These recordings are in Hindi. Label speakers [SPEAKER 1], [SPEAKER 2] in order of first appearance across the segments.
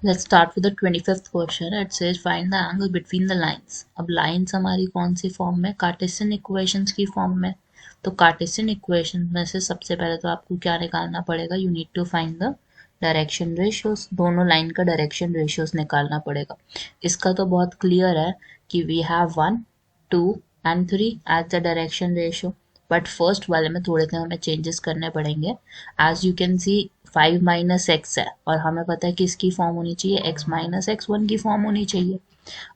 [SPEAKER 1] Let's start with the 25th question. It says find the angle between the lines. अब lines हमारी कौन सी फॉर्म में, कार्टेशियन इक्वेशंस की फॉर्म में. तो कार्टेशियन इक्वेशन में से सबसे पहले तो आपको क्या निकालना पड़ेगा, you need to find the direction ratios. दोनों लाइन का डायरेक्शन रेशियोज निकालना पड़ेगा. इसका तो बहुत क्लियर है कि we have 1, 2 and 3 as the direction ratio. But first वाले में थोड़े से हमें चेंजेस करने पड़ेंगे. As you can see 5 minus x है और हमें पता है कि इसकी फॉर्म होनी चाहिए x माइनस एक्स वन की फॉर्म होनी चाहिए.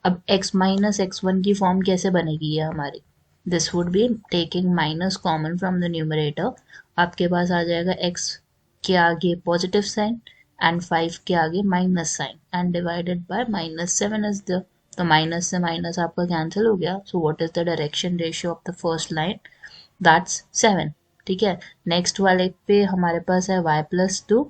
[SPEAKER 1] अब x माइनस एक्स वन की फॉर्म कैसे बनेगी ये हमारी, this would be taking minus common from the numerator. आपके पास आ जाएगा x के आगे पॉजिटिव साइन एंड 5 के आगे minus sign and divided by -7 is the. तो माइनस से माइनस आपका कैंसिल हो गया. So what is the direction ratio of the first line, that's 7. ठीक है. नेक्स्ट वाले पे हमारे पास है y+2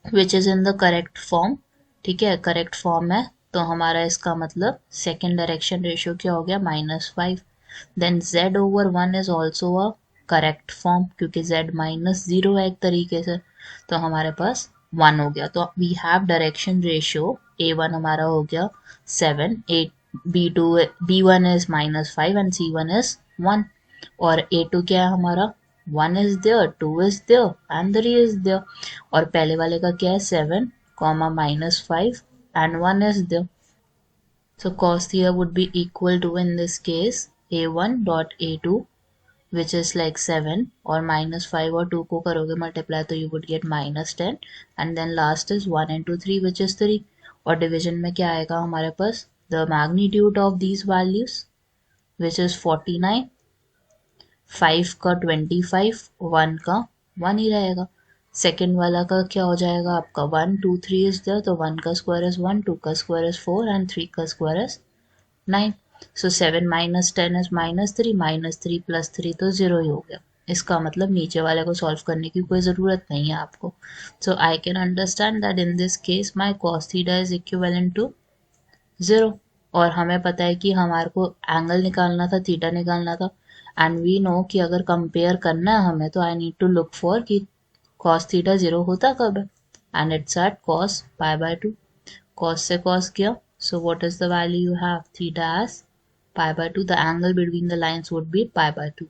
[SPEAKER 1] which is in the correct form. ठीक है, करेक्ट फॉर्म है. तो हमारा इसका मतलब सेकेंड डायरेक्शन रेशियो क्या हो गया, -5. Then z/1 is also a correct form क्योंकि z -0 है एक तरीके से. तो हमारे पास 1 हो गया. तो we have direction ratio a1 हमारा हो गया 7, b1 is -5 and c1 is 1. और a2 क्या है हमारा, 1 is there, 2 is there and 3 is there. और पहले वाले का क्या है, 7, -5 and 1 is there. So cos theta would be equal to in this case a1 dot a2 which is like 7 और -5 और 2 को करोगे मल्टीप्लाई तो you would get -10 and then last is 1 into 3 which is 3. और डिविजन में क्या आएगा हमारे पास, the magnitude of these values which is 49, 5 का 25, 1 का 1 ही रहेगा. सेकेंड वाला का क्या हो जाएगा आपका, 1 2 3 इज देयर तो 1 का स्क्वायर इज 1, 2 का स्क्वायर इज 4 एंड 3 का square is 9. So 7 minus 10 is -3, -3 + 3 तो 0 ही हो गया. इसका मतलब नीचे वाले को सॉल्व करने की कोई ज़रूरत नहीं है आपको. So I can understand that in this case my cos theta is equivalent to 0. और हमें पता है कि हमारे को एंगल निकालना था, थीटा निकालना था. एंड वी नो कि अगर कंपेयर करना है हमें तो I need to look for कि cos थीटा 0 होता कब है, and it's at cos π/2. cos से cos किया, so what is the value you have, theta as π/2. the angle between the lines would be π/2.